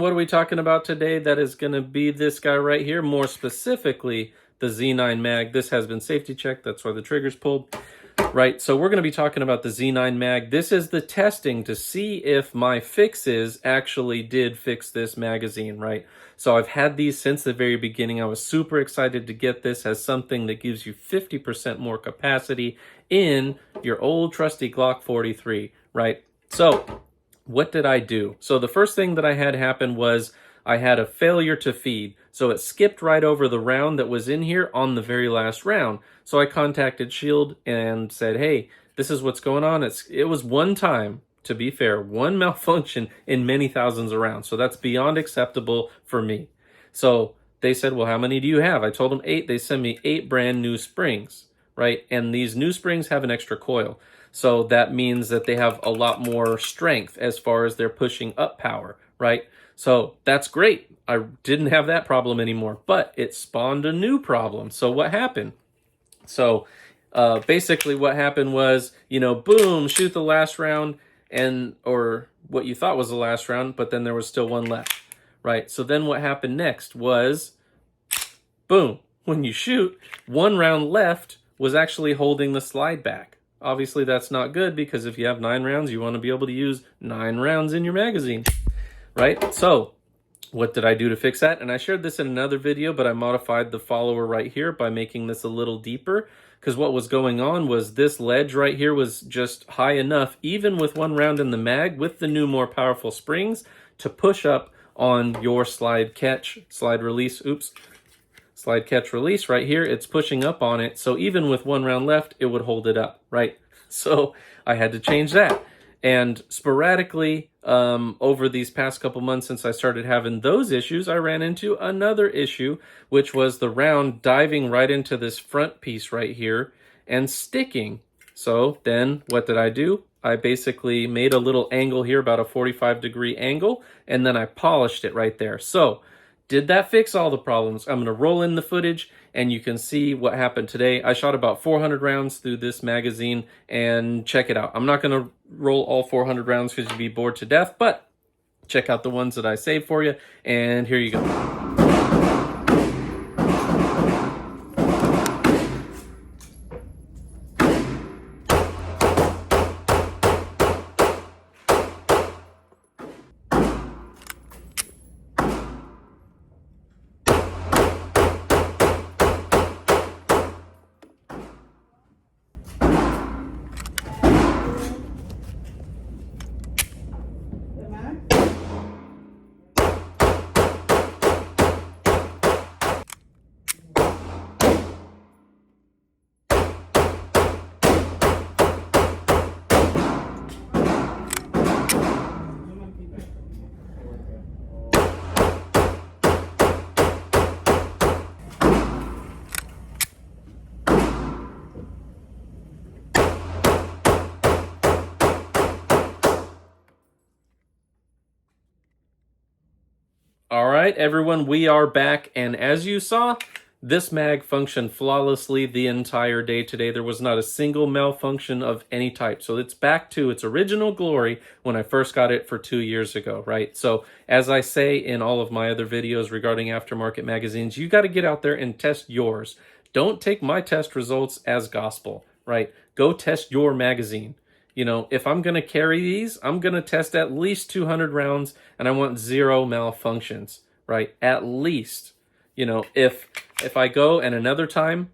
What are we talking about today? That is going to be this guy right here, more specifically the Z9 mag. This has been safety checked, that's why the trigger's pulled. Right, so we're going to be talking about the Z9 mag. This is the testing to see if my fixes actually did fix this magazine, right? So I've had these since the very beginning. I was super excited to get this as something that gives you 50% more capacity in your old trusty Glock 43, right? So what did I do? So the first thing that I had happen was I had a failure to feed. So it skipped right over the round that was in here on the very last round. So I contacted Shield and said, hey, this is what's going on. It was one time, to be fair, one malfunction in many thousands of rounds. So that's beyond acceptable for me. So they said, well, how many do you have? I told them 8. They sent me 8 brand new springs, right? And these new springs have an extra coil. So that means that they have a lot more strength as far as they're pushing up power, right? So that's great. I didn't have that problem anymore, but it spawned a new problem. So what happened? So basically what happened was, boom, shoot the last round, or what you thought was the last round, but then there was still one left, right? So then what happened next was, boom, when you shoot, one round left was actually holding the slide back. Obviously, that's not good because if you have 9 rounds, you want to be able to use 9 rounds in your magazine, right? So what did I do to fix that? And I shared this in another video, but I modified the follower right here by making this a little deeper, because what was going on was this ledge right here was just high enough, even with 1 round in the mag, with the new more powerful springs, to push up on your slide catch, slide release, slide catch release right here. It's pushing up on it. So even with 1 round left, it would hold it up, right? So I had to change that. And sporadically, over these past couple months since I started having those issues, I ran into another issue, which was the round diving right into this front piece right here and sticking. So then what did I do? I basically made a little angle here, about a 45-degree angle, and then I polished it right there. So did that fix all the problems? I'm going to roll in the footage and you can see what happened today. I shot about 400 rounds through this magazine, and check it out. I'm not going to roll all 400 rounds because you'd be bored to death, but check out the ones that I saved for you, and here you go. All right, everyone, we are back, and as you saw, this mag functioned flawlessly the entire day today. There was not a single malfunction of any type. So it's back to its original glory when I first got it for 2 years ago, right? So as I say in all of my other videos regarding aftermarket magazines, you got to get out there and test yours. Don't take my test results as gospel, right? Go test your magazine. If I'm going to carry these, I'm going to test at least 200 rounds, and I want 0 malfunctions, right? At least. If I go and another time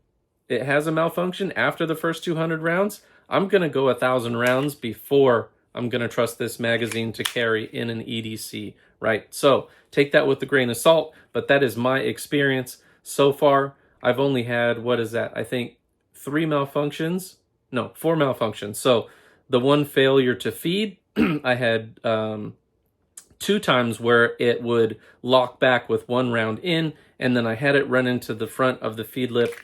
it has a malfunction after the first 200 rounds, I'm going to go 1,000 rounds before I'm going to trust this magazine to carry in an EDC, right? So take that with a grain of salt, but that is my experience so far. I've only had, what is that? I think 4 malfunctions. So the one failure to feed, I had 2 times where it would lock back with 1 round in, and then I had it run into the front of the feed lip,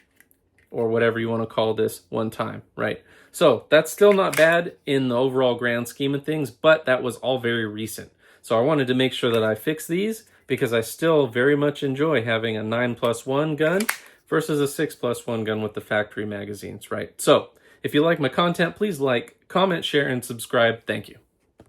or whatever you want to call this, 1 time, right? So that's still not bad in the overall grand scheme of things, but that was all very recent. So I wanted to make sure that I fix these because I still very much enjoy having a 9+1 gun versus a 6+1 gun with the factory magazines, right? So if you like my content, please like, comment, share, and subscribe. Thank you.